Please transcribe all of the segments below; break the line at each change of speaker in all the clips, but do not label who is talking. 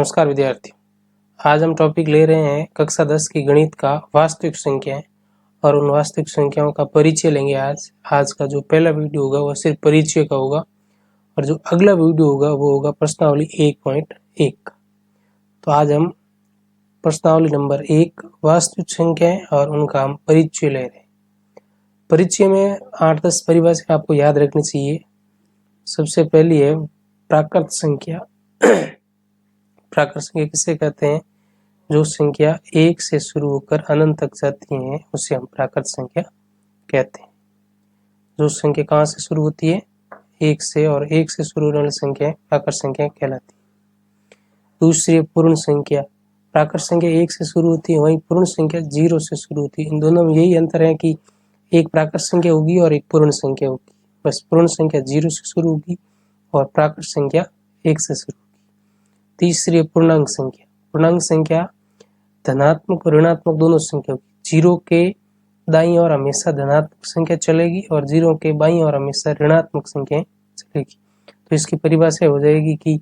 नमस्कार विद्यार्थियों, आज हम टॉपिक ले रहे हैं कक्षा 10 की गणित का वास्तविक संख्याएं और उन वास्तविक संख्याओं का परिचय लेंगे। आज का जो पहला वीडियो होगा वह सिर्फ परिचय का होगा और जो अगला वीडियो होगा वो होगा प्रश्नावली 1.1 का। तो आज हम प्रश्नावली नंबर 1 वास्तविक संख्याएं और उनका हम परिचय ले रहे हैं। परिचय में 8-10 परिभाषा आपको याद रखनी चाहिए। सबसे पहली है प्राकृत संख्या। प्राकृत संख्या किसे कहते हैं? जो संख्या 1 से शुरू होकर अनंत तक जाती हैं उसे हम प्राकृत संख्या कहते हैं। जो संख्या कहाँ से शुरू होती है? 1 से, और 1 से शुरू होने वाली संख्या प्राकृत संख्या कहलाती है। दूसरी पूर्ण संख्या। प्राकृत संख्या 1 से शुरू होती है, वहीं पूर्ण संख्या 0 से शुरू होती है। इन दोनों में यही अंतर है कि एक प्राकृत संख्या होगी और एक पूर्ण संख्या होगी। बस पूर्ण संख्या 0 से शुरू होगी और प्राकृत संख्या 1 से शुरू होगी। तीसरी पूर्णांक संख्या। पूर्णांक संख्या धनात्मक और ऋणात्मक दोनों संख्या होगी। 0 के दाईं ओर हमेशा धनात्मक संख्या चलेगी और 0 के बाईं ओर हमेशा ऋणात्मक संख्या चलेगी। तो इसकी परिभाषा हो जाएगी कि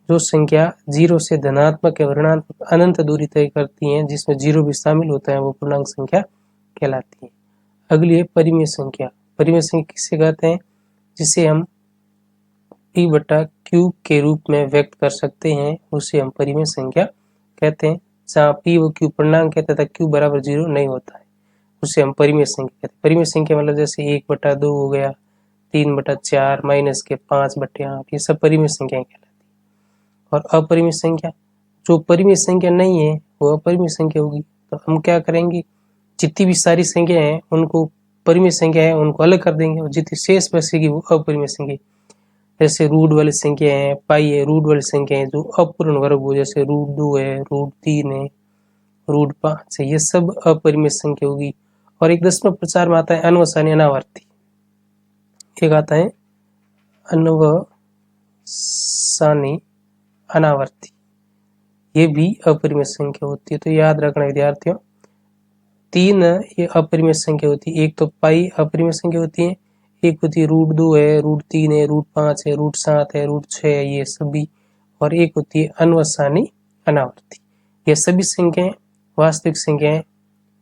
जो संख्या 0 से धनात्मक और ऋणात्मक अनंत दूरी तय करती हैं, जिसमें 0 भी शामिल होता है, वो पूर्णांक संख्या कहलाती है। अगली है परिमेय संख्या। परिमेय संख्या किसे कहते हैं? जिसे हम P/Q के रूप में व्यक्त कर सकते हैं, उसे हम परिमेय संख्या कहते हैं। जहाँ P व Q पूर्णांक है तथा Q बराबर 0 नहीं होता है, उसे हम परिमेय संख्या कहते हैं। परिमेय संख्या मतलब जैसे 1/2 हो गया, 3/4, -5/8, ये सब परिमेय संख्याएं कहलाती है। और अपरिमेय संख्या, जो परिमेय संख्या नहीं है वो अपरिमेय संख्या होगी। तो हम क्या करेंगे, जितनी भी सारी संख्या है उनको परिमेय संख्या है उनको अलग कर देंगे और जितनी शेष बचेगी वो अपरिमेय संख्या। जैसे रूट वाली संख्या है, पाई है, रूट वाली संख्या है जो अपूर्ण वर्ग हो, जैसे √2 है, √3 है, √5 है, ये सब अपरिमेय संख्या होगी। और एक 10वें प्रचार में आता है अनवसानी अनावर्ती। एक आता है अनवसानी अनावर्ती, ये भी अपरिमेय संख्या होती है। तो याद रखना विद्यार्थियों, 3 ये अपरिमेय संख्या होती है। एक तो पाई अपरिमेय संख्या होती है, एक होती है √2 है, √3 है, √5 है, √7 है, √6 है, ये सभी, और एक होती है अनवसानी अनावर्ती। ये सभी संख्याएं वास्तविक संख्याएं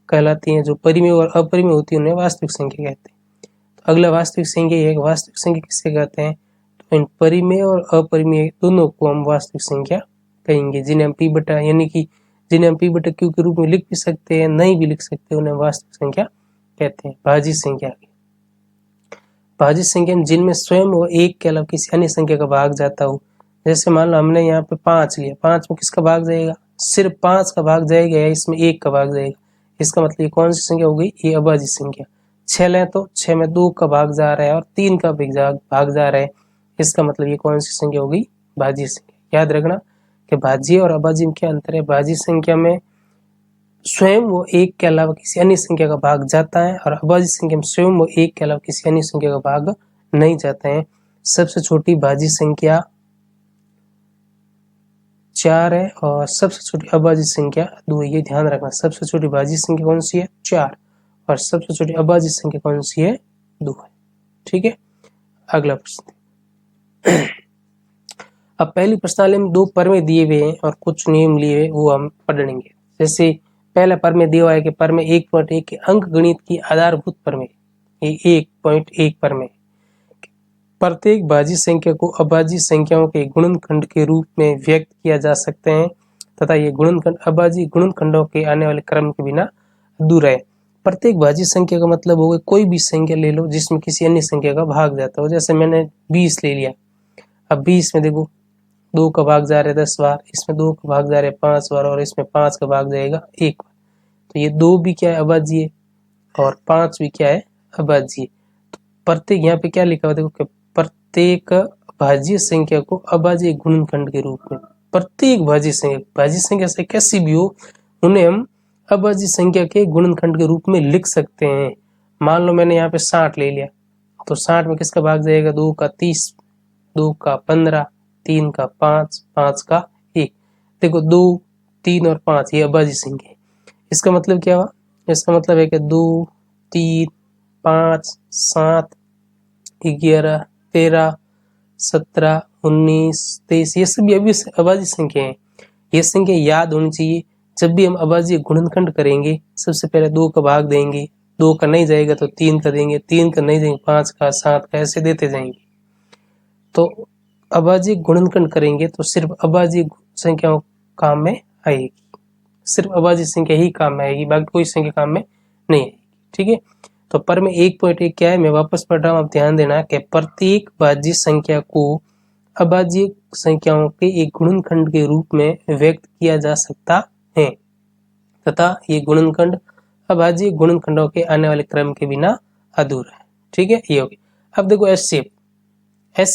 कहलाती हैं। जो परिमेय और अपरिमेय होती है उन्हें वास्तविक संख्या कहते हैं। तो अगला वास्तविक संख्या है। वास्तविक संख्या किसे कहते हैं? तो इन परिमेय और अपरिमेय दोनों को हम वास्तविक संख्या कहेंगे, जिन्हें हम P/, यानी कि जिन्हें हम P/Q के रूप में लिख भी सकते हैं, नहीं भी लिख सकते, उन्हें वास्तविक संख्या कहते हैं। भाज्य संख्या। भाज्य संख्या जिनमें स्वयं वो 1 के अलावा किसी अन्य संख्या का भाग जाता हो। जैसे मान लो हमने यहाँ पे 5 लिया, 5 में किसका भाग जाएगा? सिर्फ 5 का भाग जाएगा या इसमें 1 का भाग जाएगा? इसका मतलब ये कौन सी संख्या हो गई? ये अभाज्य संख्या। 6 लें तो 6 में 2 का भाग जा रहा है और 3 का भी भाग जा रहा है, इसका मतलब ये कौन सी संख्या हो गई? भाज्य संख्या। याद रखना कि भाज्य और अभाज्य में क्या अंतर है। भाज्य संख्या में स्वयं वो 1 के अलावा किसी अन्य संख्या का भाग जाता है और अभाज्य संख्या में स्वयं वो 1 के अलावा किसी अन्य संख्या का भाग नहीं जाता है। सबसे छोटी भाज्य संख्या 4 है और सबसे छोटी अभाज्य संख्या 2 है। ये ध्यान रखना, सबसे छोटी भाज्य संख्या कौन सी है? 4, और सबसे छोटी अभाज्य संख्या कौन सी है? 2 है। ठीक है, अगला प्रश्न। अब पहली प्रश्नावली में 2 प्रमेय दिए हुए हैं और कुछ नियम लिए हुए, वो हम पढ़ेंगे। जैसे पहला प्रमेय दिया हुआ है कि प्रमेय 1.1 के अंक गणित की आधारभूत प्रमेय। ये 1.1 प्रमेय, प्रत्येक भाज्य संख्या को अभाज्य संख्याओं के गुणनखंड के रूप में व्यक्त किया जा सकते हैं तथा ये गुणनखंड अभाज्य गुणनखंडों के आने वाले क्रम के बिना अधूरा है। प्रत्येक भाज्य संख्या का मतलब होगा कोई भी संख्या ले लो जिसमें किसी अन्य संख्या का भाग जाता हो। जैसे मैंने 20 ले लिया, अब 20 में देखो 2 का भाग जा रहा है 10 बार, इसमें 2 का भाग जा रहा है 5 बार और इसमें 5 का भाग जाएगा 1 बार। तो ये 2 भी क्या है? अभाज्य है, और 5 भी क्या है? अभाज्य। तो प्रत्येक यहाँ पे क्या लिखा हुआ देखो कि प्रत्येक भाज्य संख्या को अभाज्य गुणनखंड के रूप में, प्रत्येक भाज्य संख्या से कैसी भी हो उन्हें हम अभाज्य संख्या के गुणनखंड के रूप में लिख सकते हैं। मान लो मैंने यहाँ पे 60 ले लिया, तो 60 में किसका भाग जाएगा? 2 का 30, 2 का 15, 3 का 5, 5 का 1। देखो 2, 3 और 5 ये अभाज्य संख्या है। इसका मतलब क्या हुआ? इसका मतलब है कि 2, 3, 5, 7, 11, 13, 17, 19, 23 ये सभी अभाज्य संख्या हैं। ये संख्या याद होनी चाहिए। जब भी हम अभाज्य गुणनखंड करेंगे सबसे पहले 2 का भाग देंगे, 2 का नहीं जाएगा तो 3 का देंगे, 3 का नहीं देंगे 5 का, 7 का, ऐसे देते जाएंगे। तो अभाज्य गुणनखंड करेंगे तो सिर्फ अभाज्य संख्याओं काम में आएगी, सिर्फ अभाज्य संख्या ही काम में आएगी, बाकी कोई संख्या काम में नहीं आएगी। ठीक है, तो पर में 1.1 क्या है, मैं वापस पढ़ रहा हूँ, आप ध्यान देना कि प्रत्येक भाज्य संख्या को अभाज्य संख्याओं के एक गुणनखंड के रूप में व्यक्त किया जा सकता है तथा ये गुणनखंड अभाज्य गुणनखंडों के आने वाले क्रम के बिना अधूरा है। ठीक है, ये हो गया। अब देखो एचसीएफ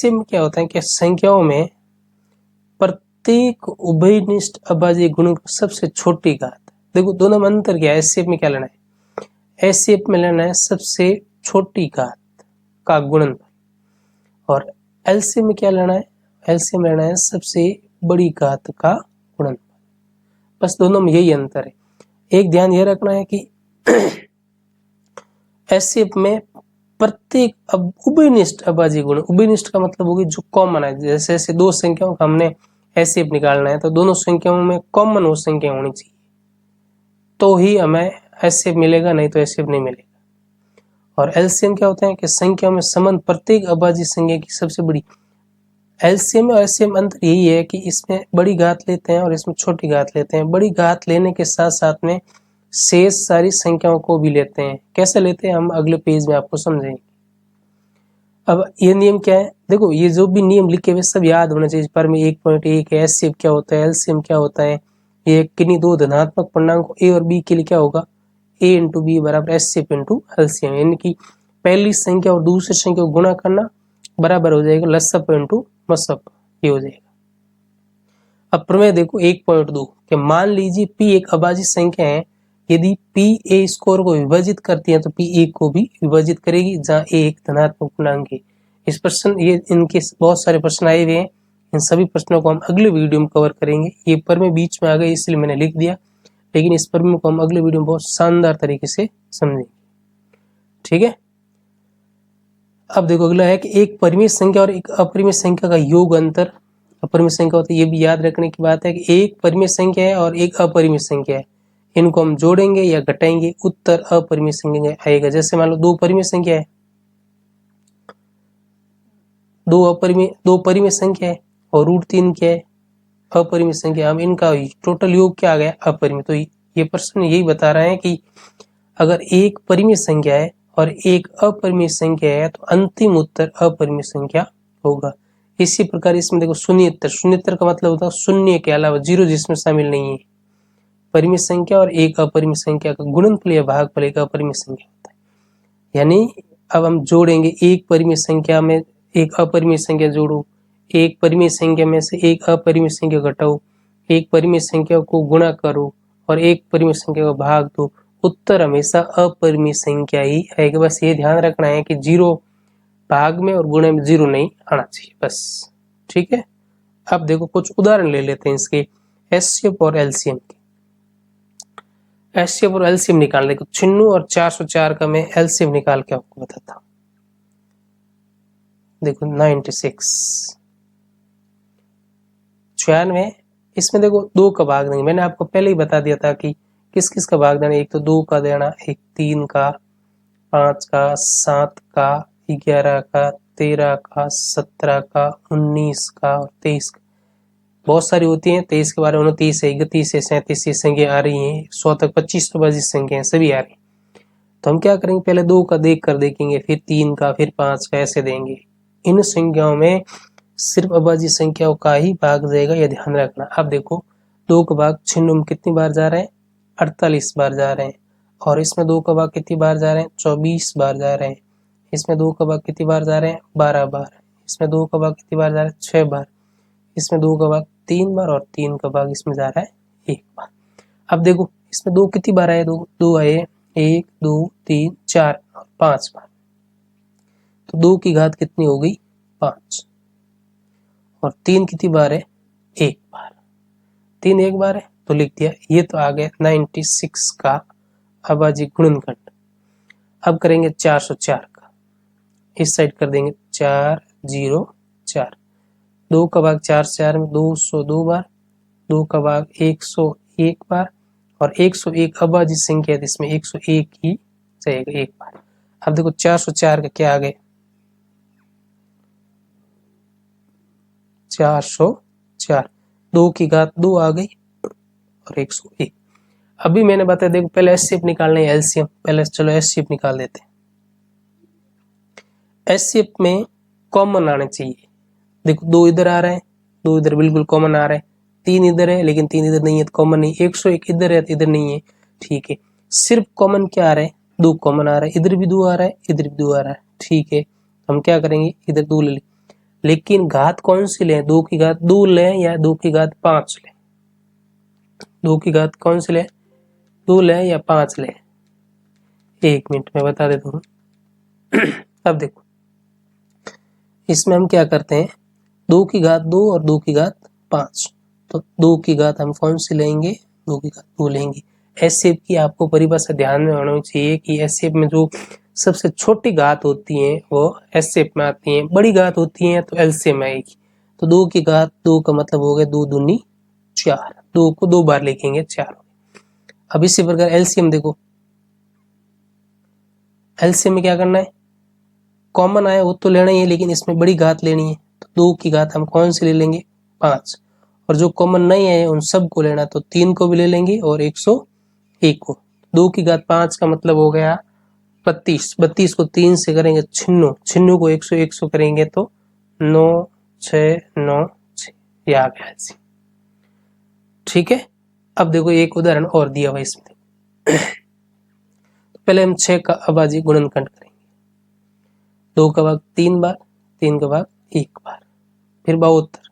में क्या होता है कि संख्याओं में प्रत्येक उभयनिष्ठ अभाज्य गुणन की सबसे छोटी घात, देखो दोनों में अंतर क्या है, एचसीएफ में क्या लेना है, एचसीएफ में लेना है सबसे छोटी घात का गुणनफल, और एलसीएम में क्या लेना है, एलसीएम में लेना है सबसे बड़ी घात का गुणनफल। बस दोनों में यही अंतर है। एक ध्यान यह रखना है कि एचसीएफ में प्रत्येक उभयनिष्ठ अभाज्य गुण, उभयनिष्ठ का मतलब होगी जो कॉमन है, जैसे ऐसे दो संख्याओं का हमने एचसीएफ निकालना है तो दोनों संख्याओं में कॉमन वो संख्या होनी चाहिए तो ही हमें एचसीएफ मिलेगा, नहीं तो एचसीएफ नहीं मिलेगा। और एलसीएम क्या होता है कि संख्याओं में संबंध प्रत्येक अभाज्य संख्या की सबसे बड़ी, एलसीएम और एचसीएम अंतर यही है कि इसमें बड़ी घात लेते हैं और इसमें छोटी घात लेते हैं। बड़ी घात लेने के साथ साथ में शेष सारी संख्याओं को भी लेते हैं। कैसे लेते हैं हम अगले पेज में आपको समझेंगे। अब ये नियम क्या है, देखो ये जो भी नियम लिखे हुए सब याद होना चाहिए। पर में 1.1 है, एचसीएफ क्या होता है, एलसीएम क्या होता है, ये किन्हीं दो धनात्मक पूर्णांक ए और बी के लिए क्या होगा, a इंटू बी बराबर एचसीएफ इंटू एलसीएम, यानी कि पहली संख्या और दूसरी संख्या को गुणा करना बराबर हो जाएगा लसप इंटू मसप, ये हो जाएगा। अब प्रमेय देखो 1.2 कि मान लीजिए p एक अभाज्य संख्या है, यदि p a स्कोर को विभाजित करती है तो p a को भी विभाजित करेगी, जहां a एक धनात्मक पूर्णांक है। इस प्रश्न, ये इनके बहुत सारे प्रश्न आए हुए हैं, इन सभी प्रश्नों को हम अगले वीडियो में कवर करेंगे। ये प्रमेय बीच में आ गए इसलिए मैंने लिख दिया, लेकिन इस प्रमेय को हम अगले वीडियो में बहुत शानदार तरीके से समझेंगे। ठीक है, अब देखो अगला है कि एक परिमेय संख्या और एक अपरिमेय संख्या का योग अंतर। अपरिमेय संख्या होती है, ये भी याद रखने की बात है कि एक परिमेय संख्या है और एक अपरिमेय संख्या है, इनको हम जोड़ेंगे या घटाएंगे, उत्तर अपरिमेय संख्या आएगा। जैसे मान लो दो परिमेय संख्या है, दो परिमेय संख्या है और √3 क्या है, अपरिमेय संख्या, हम इनका टोटल योग क्या आ गया, अपरिमेय। तो ये प्रश्न यही बता रहे हैं कि अगर एक परिमेय संख्या है और एक अपरिमेय संख्या है तो अंतिम उत्तर अपरिमेय संख्या होगा। इसी प्रकार इसमें देखो शून्येतर, शून्येतर का मतलब होता है शून्य के अलावा जीरो जिसमें शामिल नहीं है। परिमेय संख्या और एक अपरिमेय संख्या का गुणनफल या भागफल एक अपरिमेय संख्या होता है। यानी अब हम जोड़ेंगे, एक परिमेय संख्या में एक अपरिमेय संख्या जोड़ो, एक परिमेय संख्या में से एक अपरिमेय संख्या घटाओ, एक परिमेय संख्या को गुणा करो और एक परिमेय संख्या को भाग दो, उत्तर हमेशा अपरिमेय संख्या ही आएगा। बस ये ध्यान रखना है कि जीरो भाग में और गुणे में जीरो नहीं आना चाहिए, बस। ठीक है, अब देखो कुछ उदाहरण ले लेते हैं इसके एचसीएफ और एलसीएम के। एचसीएफ और एलसीएम निकाल, देखो 96 और 404 का मैं एलसीएम निकाल के आपको बताता हूँ। देखो 96, 96, इसमें देखो 2 का भाग देंगे, मैंने आपको पहले ही बता दिया था कि किस किस का भाग देना, एक तो 2 का देना, एक 3 का, 5 का, 7 का, 11 का, 13 का, 17 का, 19 का और 23 का। बहुत सारी होती हैं, 23 के बारे में 29 है, 31 है, 37 संख्या आ रही हैं, 100 तक 25 अभाज्य संख्या सभी आ रही हैं। तो हम क्या करेंगे, पहले 2 का देख कर देखेंगे, फिर 3 का, फिर 5 का, ऐसे देंगे। इन संख्याओं में सिर्फ अभाज्य संख्याओं का ही भाग जाएगा, यह ध्यान रखना। अब देखो 2 का भाग 96 में कितनी बार जा रहे हैं, 48 बार जा रहे हैं, और इसमें 2 का भाग कितनी बार जा रहे हैं, 24 बार जा रहे हैं। इसमें 2 का भाग कितनी बार जा रहे हैं, 12 बार। इसमें 2 का भाग कितनी बार जा रहा है, 6 बार। इसमें 2 का भाग 3 बार और 3 का भाग इसमें जा रहा है 1 बार। अब देखो इसमें 2 कितनी बार आए, 2 आए, 1 2 3 4 और 5 बार। तो 2 की घात कितनी हो गई, 5, और 3 कितनी बार है, 1 बार। 3 1 बार है तो लिख दिया। ये तो आ गया 96 का अभाज्य गुणनखंड। अब करेंगे 404 का, इस साइड कर देंगे 4 0 4। 2 का भाग 4 4 में 202 बार, 2 का भाग 101 बार, और 101 अभाज्य संख्या है, इसमें 101 ही जाएगा एक बार। अब देखो 404 का क्या आ गया, 404, 2 की घात 2 आ गई और 101। अभी मैंने बताया देखो पहले एचसीएफ निकालना है, एलसीएम, पहले चलो एचसीएफ निकाल देते हैं। एचसीएफ में कॉमन आने चाहिए, देखो 2 इधर आ रहा है, 2 इधर बिल्कुल कॉमन आ रहा है, 3 इधर है लेकिन 3 इधर नहीं है तो कॉमन नहीं, 101 इधर है इधर नहीं है, ठीक है। सिर्फ कॉमन क्या आ रहा है, 2 कॉमन आ रहा है, इधर भी 2 आ रहा है इधर भी 2 आ रहा है, ठीक है। हम क्या करेंगे, इधर 2 ले लें, लेकिन घात कौन सी लें, 2 की घात 2 लें या 2 की घात 5 लें, 2 की घात कौन सी लें, 2 लें या 5 लें, 1 मिनट में बता देता हूँ। अब देखो इसमें हम क्या करते हैं, 2 की घात 2 और 2 की घात 5, तो 2 की घात हम कौन सी लेंगे, 2 की घात 2 लेंगे। एचसीएफ की आपको परिभाषा ध्यान में होनी चाहिए कि एचसीएफ में जो सबसे छोटी घात होती है वो एचसीएफ में आती है, बड़ी घात होती है तो एलसीएम में आएगी। तो 2 की घात 2 का मतलब हो गया 2 दूनी 4, 2 को 2 बार लिखेंगे 4। अब इसी प्रकार एलसीएम देखो, एलसीएम में क्या करना है, कॉमन आया वो तो लेना ही है लेकिन इसमें बड़ी घात लेनी है, तो 2 की घात हम कौन सी ले लेंगे, 5, और जो कॉमन नहीं है उन सब को लेना, तो 3 को भी ले लेंगे और 101 को। 2 की घात 5 का मतलब हो गया 32, 32 को 3 से करेंगे 96, 96 को 101 से करेंगे तो 9696, ये आ गया ऐसे, ठीक है। अब देखो एक उदाहरण और दिया हुआ इसमें, पहले हम 6 का अभाज्य गुणनखंड करेंगे, 2 का भाग 3 बार, 3 का भाग 1 बार, फिर 72,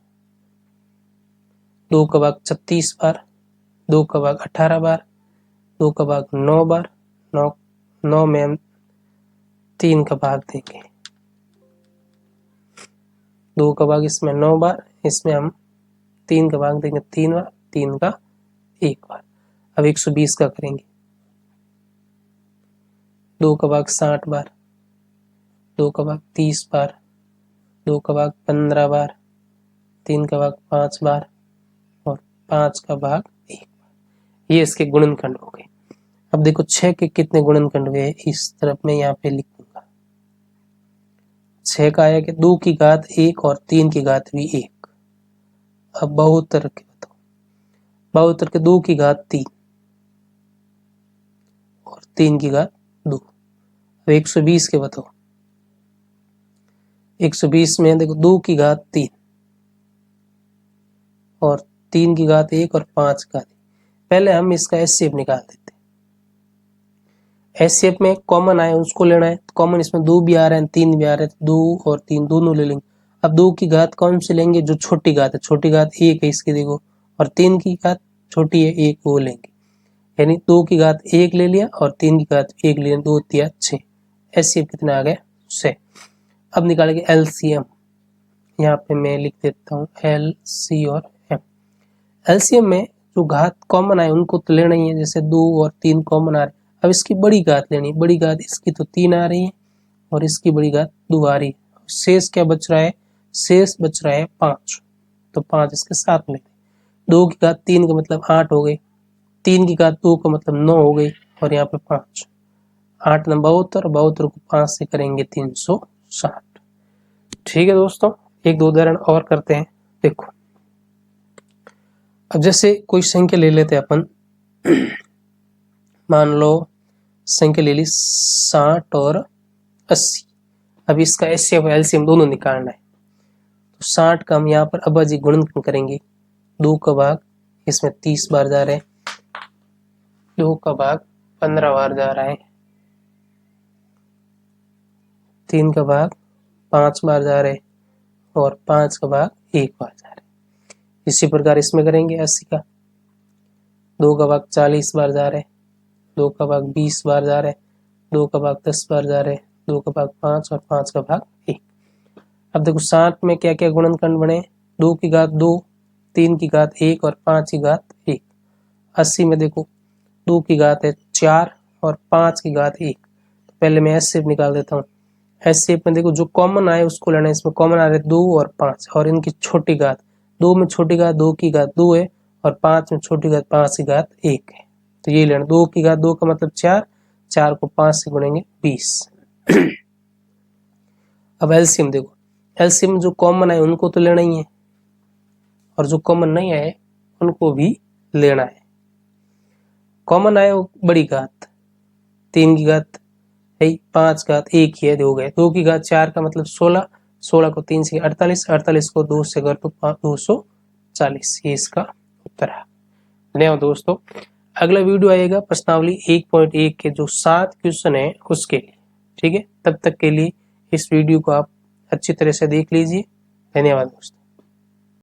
2 का भाग 36 बार, 2 का भाग 18 बार, 2 का भाग 9 बार, 9 में हम 3 का भाग देंगे, 2 का भाग इसमें 9 बार, इसमें हम 3 का भाग देंगे 3 बार, 3 का 1 बार। अब 120 का करेंगे, 2 का भाग 60 बार, 2 का भाग 30 बार, 2 का भाग 15 बार, 3 का भाग 5 बार और 5 का भाग 1 बार। ये इसके गुणनखंड हो गए। अब देखो 6 के कितने गुणनखंड हुए, इस तरफ में यहाँ पे लिख दूंगा। 6 का आया कि 2 की घात 1 और 3 की घात भी 1। अब 72 के बताओ, 72 के 2 की घात 3 और 3 की घात 2। अब 120 के बताओ, 120 में देखो 2 की घात 3 और 3 की घात 1 और 5 का 1। पहले हम इसका एचसीएफ निकाल देते हैं। एचसीएफ में कॉमन आए उसको लेना है, कॉमन इसमें 2 भी आ रहे हैं 3 भी आ रहे हैं, 2 और 3 दोनों ले लेंगे। अब 2 की घात कौन से लेंगे, जो छोटी घात है, छोटी घात 1 है इसकी देखो, और 3 की घात छोटी है 1, वो लेंगे, यानी 2 की घात 1 ले लिया और 3 की घात 1 ले लिया, 2 3 6। एचसीएफ कितना आ गया, 6। अब निकालेंगे एलसीएम, यहाँ पे मैं लिख देता हूँ एल सी और एम। एलसीएम में जो घात कॉमन आए उनको तो लेना ही है, जैसे 2 और 3 कॉमन आ रहे। अब इसकी बड़ी घात लेनी है, बड़ी घात इसकी तो 3 आ रही है और इसकी बड़ी घात 2 आ रही है। शेष क्या बच रहा है, शेष बच रहा है 5, तो 5 इसके साथ में। 2 की घात 3 का मतलब 8 हो गई, 3 की घात 2 का मतलब 9 हो गई और यहाँ पे 5, 8 9 72, 72 को 5 से करेंगे 360। ठीक है दोस्तों, एक दो उदाहरण और करते हैं। देखो अब जैसे कोई संख्या ले लेते हैं अपन, मान लो संख्या ले ली 60 और 80। अब इसका एचसीएफ और एलसीएम दोनों निकालना है, तो 60 का हम यहाँ पर अभाज्य गुणनखंड करेंगे। 2 का भाग इसमें 30 बार जा रहे हैं, 2 का भाग 15 बार जा रहा है, 3 का भाग 5 बार जा रहे और 5 का भाग 1 बार जा रहे। इसी प्रकार इसमें करेंगे 80 का, 2 का भाग 40 बार जा रहे, 2 का भाग 20 बार जा रहे, 2 का भाग 10 बार जा रहे, 2 का भाग 5 और 5 का भाग 1। अब देखो 60 में क्या क्या गुणनखंड बने, 2 की घात 2, 3 की घात 1 और 5 की घात 1। 80 में देखो 2 की घात है 4 और 5 की घात 1। तो पहले मैं एचसीएफ निकाल देता हूँ। एचसीएफ में देखो जो कॉमन आए उसको लेना है, इसमें कॉमन आ रहे 2 और 5 और इनकी छोटी घात, 2 में छोटी घात 2 की घात 2 है और 5 में छोटी घात 5 की घात 1 है, तो ये लेना। 2 की घात 2 का मतलब 4, 4 को 5 से गुणेंगे 20। अब एलसीएम देखो, एलसीएम जो कॉमन है उनको तो लेना ही है, और जो कॉमन नहीं आए उनको भी लेना है। कॉमन आए वो बड़ी घात 3 की घात है, 5 घात 1 ही है, हो गए। 2 की घात 4 का मतलब 16, 16 को 3 से 48, 48 को 2 से कर तो 240, ये इसका उत्तर है। धन्यवाद दोस्तों। अगला वीडियो आएगा प्रश्नावली 1.1 के जो 7 क्वेश्चन है उसके लिए, ठीक है। तब तक के लिए इस वीडियो को आप अच्छी तरह से देख लीजिए। धन्यवाद दोस्तों।